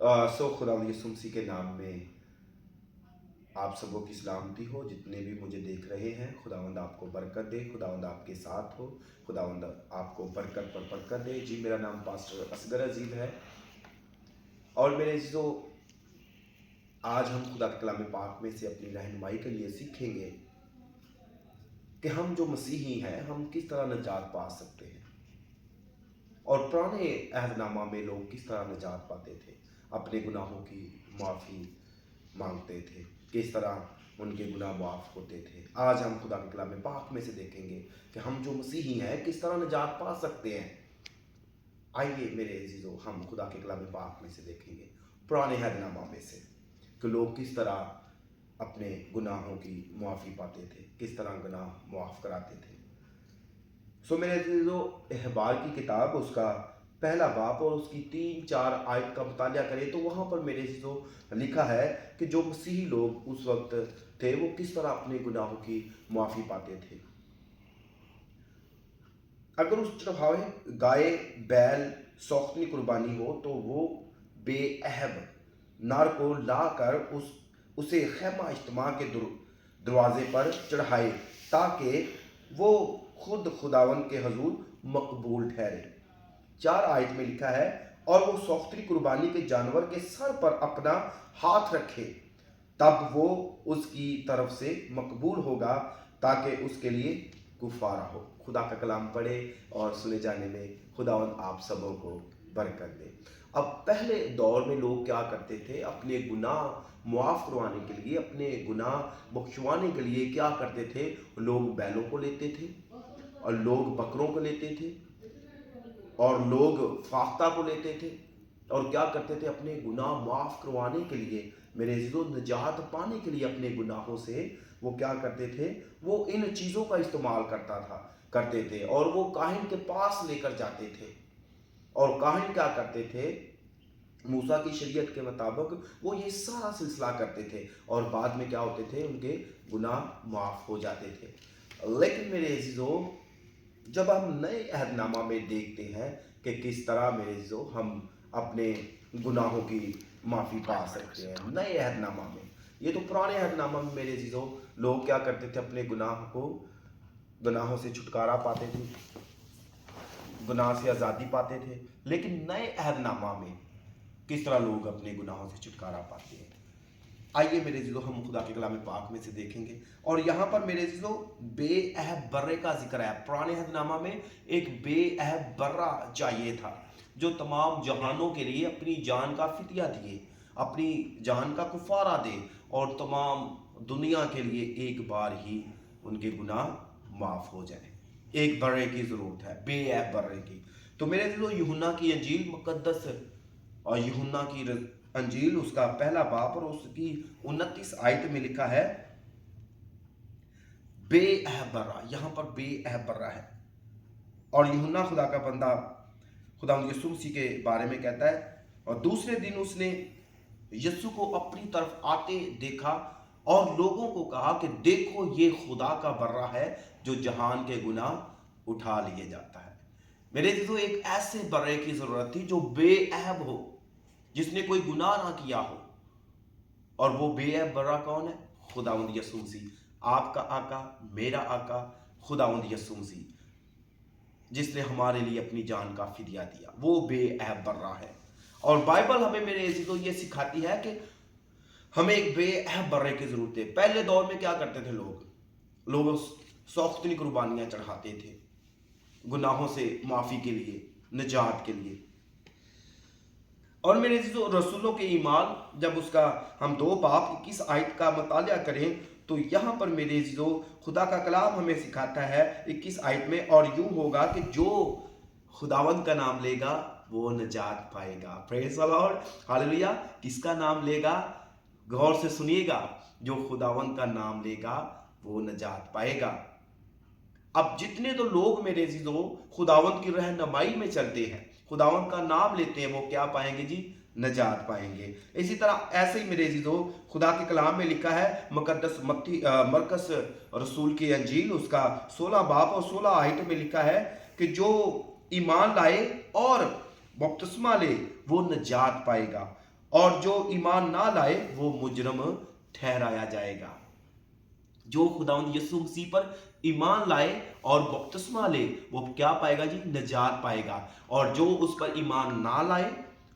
खुदा यीशु मसीह के नाम में आप सबों की सलामती हो। जितने भी मुझे देख रहे हैं, खुदावंद आपको बरकत दे, खुदावंद आपके साथ हो, खुदावंद आपको बरकत पर बरकत दे। जी, मेरा नाम पास्टर असगर अजीज है और मेरे जो आज हम खुदा के कलाम पाक में से अपनी रहनुमाई के लिए सीखेंगे कि हम जो मसीही हैं हम किस तरह निजात पा सकते हैं और पुराने अहदनामा में लोग किस तरह निजात पाते थे, अपने गुनाहों की माफ़ी मांगते थे, किस तरह उनके गुनाह माफ़ होते थे। आज हम खुदा के कलाम पाक में से देखेंगे कि हम जो मसीही हैं किस तरह निजात पा सकते हैं। आइए मेरे अजीजों, हम खुदा के कलाम पाक में से देखेंगे पुराने अहदनामा में से कि लोग किस तरह अपने गुनाहों की मुआफ़ी पाते थे, किस तरह गुनाह मुआफ़ कराते थे। मेरे अजीजों, अहबार की किताब उसका पहला बाप और उसकी 3-4 आयत का मुतालिया करें तो वहाँ पर मेरे अजीजों लिखा है कि जो मसीही लोग उस वक्त थे वो किस तरह अपने गुनाहों की मुआफ़ी पाते थे। अगर उस चढ़ावे गाय बैल सौख्तनी कुर्बानी हो तो वो बेअहब नार को लाकर उसे खैमा इज्तिमा के दरवाजे पर चढ़ाए ताकि वो खुद खुदावन के हजूर मकबूल ठहरे। 4 आयत में लिखा है, और वो सौख्तरी कुर्बानी के जानवर के सर पर अपना हाथ रखे तब वो उसकी तरफ से मकबूल होगा ताकि उसके लिए कुफारा हो। खुदा का कलाम पढ़े और सुने जाने में खुदावन आप सबों को बरकत दे। अब पहले दौर में लोग क्या करते थे, अपने गुनाह मुआफ़ करवाने के लिए, अपने गुनाह बख्शवाने के लिए क्या करते थे, लोग बैलों को लेते थे और लोग बकरों को लेते थे और लोग फाख्ता को लेते थे और क्या करते थे, अपने गुनाह माफ़ करवाने के लिए, मेरे अज़ीज़ों, निजात पाने के लिए अपने गुनाहों से वो क्या करते थे, वो इन चीज़ों का इस्तेमाल करते थे और वो काहिन के पास लेकर जाते थे। और काहिन क्या करते थे, मूसा की शरीयत के मुताबिक वो ये सारा सिलसिला करते थे और बाद में क्या होते थे, उनके गुनाह माफ़ हो जाते थे। लेकिन मेरे अज़ीज़ों, जब हम नए अहदनामा में देखते हैं कि किस तरह मेरे अज़ीज़ों हम अपने गुनाहों की माफ़ी पा सकते हैं नए अहदनामा में, ये तो पुराने अहदनामा में मेरे अज़ीज़ों लोग क्या करते थे, अपने गुनाहों से छुटकारा पाते थे, गुनाह से आज़ादी पाते थे। लेकिन नए अहदनामा में किस तरह लोग अपने गुनाहों से छुटकारा पाते हैं, आइए मेरे अज़ीज़ों हम खुदा के कलाम पाक में से देखेंगे। और यहाँ पर मेरे अज़ीज़ों बेअहब बर्रे का जिक्र है। पुराने अहदनामा में एक बेअहब बर्रा चाहिए था जो तमाम जहानों के लिए अपनी जान का फिदिया दिए, अपनी जान का कुफारा दे और तमाम दुनिया के लिए एक बार ही उनके गुनाह माफ़ हो जाए। एक बर्रे की ज़रूरत है, बेअहब बर्रे की। तो मेरे अज़ीज़ों, यूहन्ना की इंजील मुकद्दस और यूहन्ना की अंजील उसका पहला बाप और उसकी 29 आयत में लिखा है बेअहब बर्रा। यहां पर बेअहब बर्रा है और यूहन्ना खुदा का बंदा खुदा यीशु मसीह के बारे में कहता है, और दूसरे दिन उसने यीशु को अपनी तरफ आते देखा और लोगों को कहा कि देखो ये खुदा का बर्रा है जो जहान के गुनाह उठा लिए जाता है। मेरे अज़ीज़ों, एक ऐसे बर्रे की जरूरत थी जो बेअहब हो, जिसने कोई गुनाह ना किया हो। और वो बेअहब बर्रा कौन है? खुदावंद यीशु मसीह, आपका आका, मेरा आका, खुदावंद यीशु मसीह, जिसने हमारे लिए अपनी जान का फिदिया दिया, वो बेअहब बर्रा है। और बाइबल हमें मेरे अज़ीज़ों ये सिखाती है कि हमें एक बेअहब बर्रे की जरूरत है। पहले दौर में क्या करते थे लोग सौख्तनी कुर्बानियां चढ़ाते थे गुनाहों से माफ़ी के लिए, निजात के लिए। और मेरे अज़ीज़ों, रसूलों के ईमान जब उसका हम 2 बाब 21 आयत का मुतालिया करें तो यहाँ पर मेरे अज़ीज़ों खुदा का कलाम हमें सिखाता है 21 आयत में, और यूं होगा कि जो खुदावंद का नाम लेगा वो निजात पाएगा। Praise the Lord, hallelujah. किसका नाम लेगा? गौर से सुनिएगा, जो खुदावंद का नाम लेगा वो निजात पाएगा। अब जितने तो लोग मेरे अज़ीज़ों खुदावंद की रहनुमाई में चलते हैं, खुदावंद का नाम लेते हैं, वो क्या पाएंगे जी? निजात पाएंगे। इसी तरह ऐसे ही मेरे अज़ीज़ों खुदा के कलाम में लिखा है मुकद्दस मरकस रसूल की अंजील उसका 16 बाब और 16 आयत में लिखा है कि जो ईमान लाए और बपतिस्मा ले वो निजात पाएगा। और जो ईमान ना लाए वो मुजरम ठहराया जाएगा। जो खुदावंद यीशु मसीह पर ईमान लाए और बपतिस्मा ले वो क्या पाएगा जी? नजात पाएगा। और जो उस पर ईमान ना लाए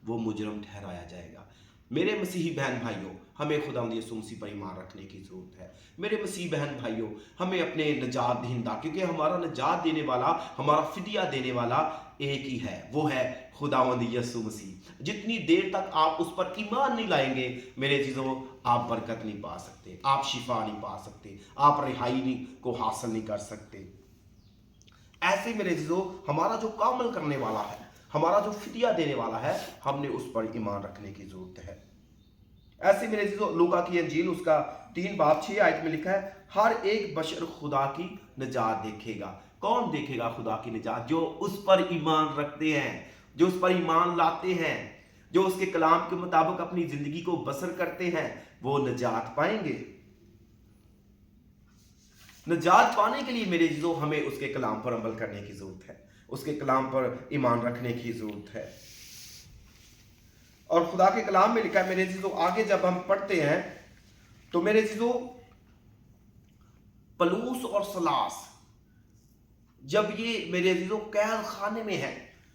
वो मुजरम ठहराया जाएगा। मेरे मसीही बहन भाइयों, हमें खुदावंद यीशु मसीह पर ईमान रखने की जरूरत है। मेरे मसीही बहन भाइयों, हमें अपने नजात दहिंदा, क्योंकि हमारा नजात देने वाला, हमारा फिदिया देने वाला एक ही है, वो है खुदावंद यीशु मसीह। जितनी देर तक आप उस पर ईमान नहीं लाएंगे मेरे चीजों, आप बरकत नहीं पा सकते, आप शिफा नहीं पा सकते, आप रिहाई को हासिल नहीं कर सकते। ऐसे मेरे चीजों, हमारा जो कामल करने वाला है, हमारा जो फिदिया देने वाला है, हमने उस पर ईमान रखने की जरूरत है। ऐसे मेरे चीजों, लूका की अंजील उसका 3 बाब 6 आयत में लिखा है, हर एक बशर खुदा की नजात देखेगा। कौन देखेगा खुदा की नजात? जो उस पर ईमान रखते हैं, जो उस पर ईमान लाते हैं, जो उसके कलाम के मुताबिक अपनी जिंदगी को बसर करते हैं, वो नजात पाएंगे। नजात पाने के लिए मेरे चीजों, हमें उसके कलाम पर अमल करने की जरूरत है, उसके कलाम पर ईमान रखने की जरूरत है। और खुदा के कलाम में लिखा है मेरे चीजों, आगे जब हम पढ़ते हैं तो मेरे चीजों, पलूस और सलास जब ये मेरे चीजों कैद खाने में है,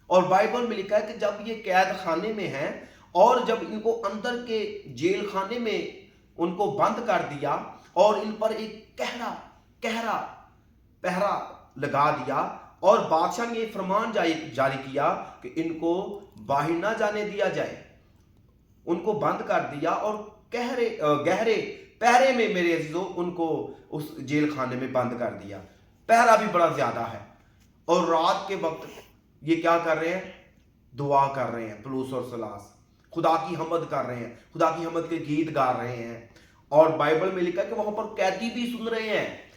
और बाइबल में लिखा है कि जब ये कैद खाने में है और जब इनको अंदर के जेल खाने में उनको बंद कर दिया और इन पर एक कहरा पहरा लगा दिया, और बादशाह ने फरमान जारी किया कि इनको बाहर ना जाने दिया जाए, उनको बंद कर दिया और गहरे पहरे में मेरे अजीजों उनको उस जेल खाने में बंद कर दिया। पहरा भी बड़ा ज्यादा है, और रात के वक्त ये क्या कर रहे हैं? दुआ कर रहे हैं। पलूस और सलास खुदा की हमद कर रहे हैं, खुदा की हमद के गीत गा रहे हैं। और बाइबल में लिखा है कि वहां पर कैदी भी सुन रहे हैं,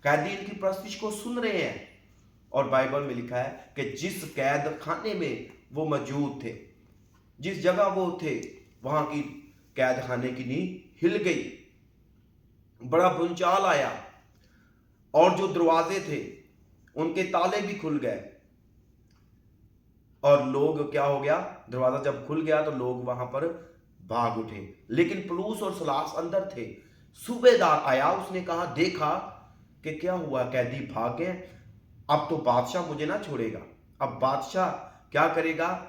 कैदी इनकी प्रस्तिश को सुन रहे हैं। और बाइबल में लिखा है कि जिस कैद खाने में वो मौजूद थे, जिस जगह वो थे, वहां की कैद खाने की नींव हिल गई, बड़ा भूचाल आया, और जो दरवाजे थे उनके ताले भी खुल गए। और लोग क्या हो गया? दरवाजा जब खुल गया तो लोग वहां पर भाग उठे, लेकिन पलूस और सलास अंदर थे। सूबेदार आया, उसने कहा, देखा कि क्या हुआ, कैदी भाग गए, अब तो बादशाह मुझे ना छोड़ेगा। अब बादशाह क्या करेगा?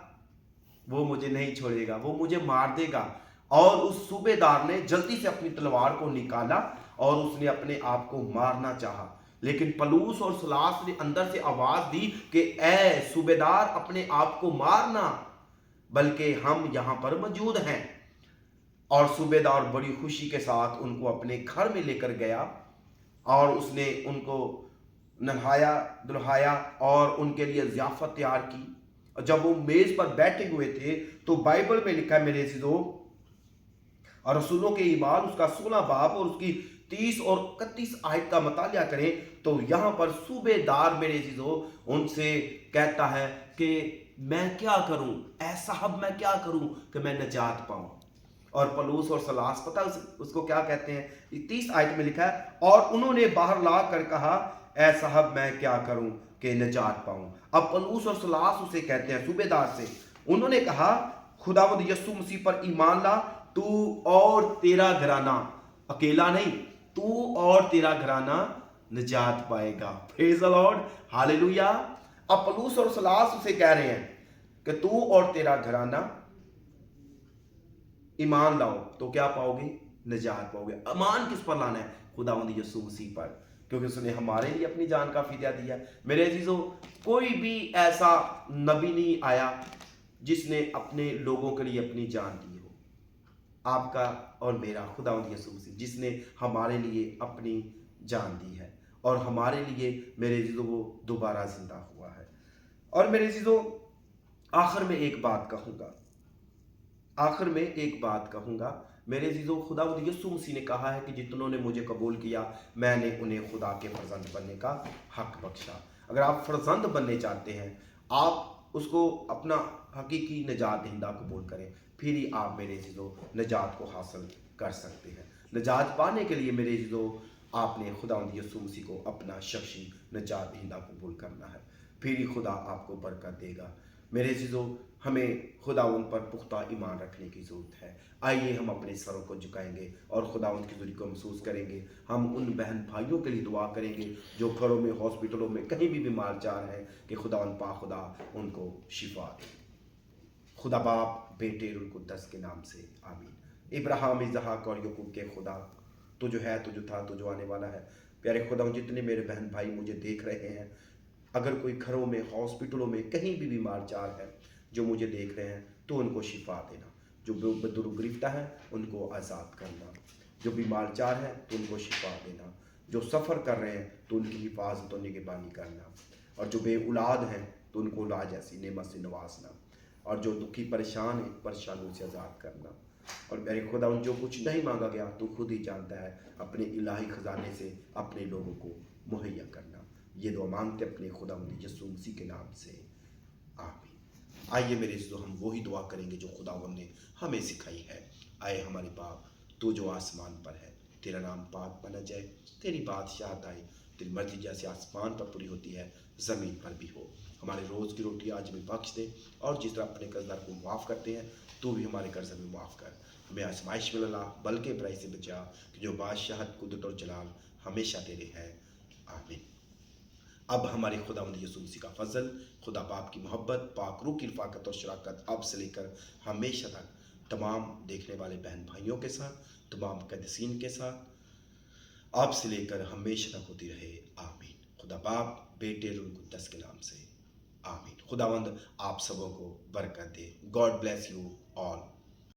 वो मुझे नहीं छोड़ेगा, वो मुझे मार देगा। और उस सूबेदार ने जल्दी से अपनी तलवार को निकाला और उसने अपने आप को मारना चाहा, लेकिन पलूस और सलास ने अंदर से आवाज दी कि ए सूबेदार, अपने आप को मारना, बल्कि हम यहां पर मौजूद हैं। और सूबेदार बड़ी खुशी के साथ उनको अपने घर में लेकर गया और उसने उनको नहाया धुलाया और उनके लिए ज़ियाफत तैयार की। और जब वो मेज पर बैठे हुए थे तो बाइबल में लिखा है मेरे अज़ीज़ों, और रसूलों के ईमान उसका 16 बाब और उसकी 30 और 31 आयत का मतालिया करें तो यहां पर सूबेदार मेरे अज़ीज़ों उनसे कहता है कि मैं क्या करूं, ऐ साहब मैं क्या करूं कि मैं नजात पाऊं। और पलूस और सलास पता उसको क्या कहते हैं? 30 आयत में लिखा है, और उन्होंने बाहर ला कर कहा, ऐ साहब मैं क्या करूं कि नजात पाऊं। अब पलूस और सलास उसे कहते हैं सूबेदार से, उन्होंने कहा, खुदावंद यीशु मसीह पर ईमान ला, तू और तेरा घराना, अकेला नहीं, तू और तेरा घराना निजात पाएगा। Praise the Lord, hallelujah. अब पलूस और सलास उसे कह रहे हैं कि तू और तेरा घराना ईमान लाओ तो क्या पाओगे? निजात पाओगे। ईमान किस पर लाना है? खुदावंद यीशु मसीह पर, क्योंकि उसने हमारे लिए अपनी जान का फिदिया दिया। मेरे अजीजों, कोई भी ऐसा नबी नहीं आया जिसने अपने लोगों के लिए अपनी जान दी हो। आपका और मेरा खुदावंद यीशु मसीह जिसने हमारे लिए अपनी जान दी है और हमारे लिए मेरे अजीजों वो दोबारा जिंदा हुआ है। और मेरे अजीजों, आखिर में एक बात कहूंगा, मेरे अजीजों, खुदावंद यीशु मसीह ने कहा है कि जितनों ने मुझे कबूल किया मैंने उन्हें खुदा के फर्जंद बनने का हक बख्शा। अगर आप फर्जंद बनने चाहते हैं, आप उसको अपना हकीकी निजात दहिंदा कबूल करें, फिर ही आप मेरे अजीजों निजात को हासिल कर सकते हैं। निजात पाने के लिए मेरे अजीजों आपने खुदावंद यीशु मसीह को अपना शख्सी निजात दहिंदा कबूल करना है, फिर ही खुदा आपको बरकत देगा। میرے عزیزو ہمیں خداوند پر پختہ ایمان رکھنے کی ضرورت ہے. آئیے ہم اپنے سروں کو جھکائیں گے اور خداوند کی حضوری کو محسوس کریں گے. ہم ان بہن بھائیوں کے لیے دعا کریں گے جو گھروں میں ہاسپٹلوں میں کہیں بھی بیمار چار ہیں کہ خداوند پاک خدا ان کو شفا دے. خدا باپ بیٹے روح القدس کے نام سے آمین. ابراہیم اسحاق اور یعقوب کے خدا تو جو ہے تو جو تھا تو جو آنے والا ہے. پیارے خداوند جتنے میرے بہن بھائی مجھے دیکھ رہے ہیں اگر کوئی گھروں میں ہاسپٹلوں میں کہیں بھی بیمار چار ہے جو مجھے دیکھ رہے ہیں تو ان کو شفا دینا. جو بدر گرفتہ ہے ان کو آزاد کرنا. جو بیمار چار ہے تو ان کو شفا دینا. جو سفر کر رہے ہیں تو ان کی حفاظت و نگہبانی کرنا. اور جو بے اولاد ہیں تو ان کو اولاد جیسی نعمت سے نوازنا. اور جو دکھی پریشان ہیں پریشانیوں سے آزاد کرنا. اور میرے خدا ان جو کچھ نہیں مانگا گیا تو خود ہی جانتا ہے اپنے الہی خزانے سے اپنے لوگوں کو مہیا کرنا. یہ دعا مانگتے اپنے خدا یسوع مسیح کے نام سے آمین. آئیے میرے عزیزو ہم وہی دعا کریں گے جو خداوند نے ہمیں سکھائی ہے. آئے ہمارے باپ تو جو آسمان پر ہے تیرا نام پاک بنا جائے, تیری بادشاہت آئے, تیری مرضی جیسے آسمان پر پوری ہوتی ہے زمین پر بھی ہو. ہمارے روز کی روٹی آج ہمیں بخش دے اور جس طرح اپنے قرضدار کو معاف کرتے ہیں تو بھی ہمارے قرض ہمیں معاف کر. ہمیں آزمائش میں لا بلکہ برائی سے بچا کہ جو بادشاہت قدرت اور جلال ہمیشہ تیرے ہے. آمین. اب ہمارے خداوند یسوع مسیح کا فضل, خدا باپ کی محبت, پاک روح کی رفاقت اور شراکت اب سے لے کر ہمیشہ تک تمام دیکھنے والے بہن بھائیوں کے ساتھ, تمام قدیسین کے ساتھ اب سے لے کر ہمیشہ تک ہوتی رہے. آمین. خدا باپ بیٹے روح القدس کے نام سے آمین. خداوند آپ سبوں کو برکت دے. God bless you all.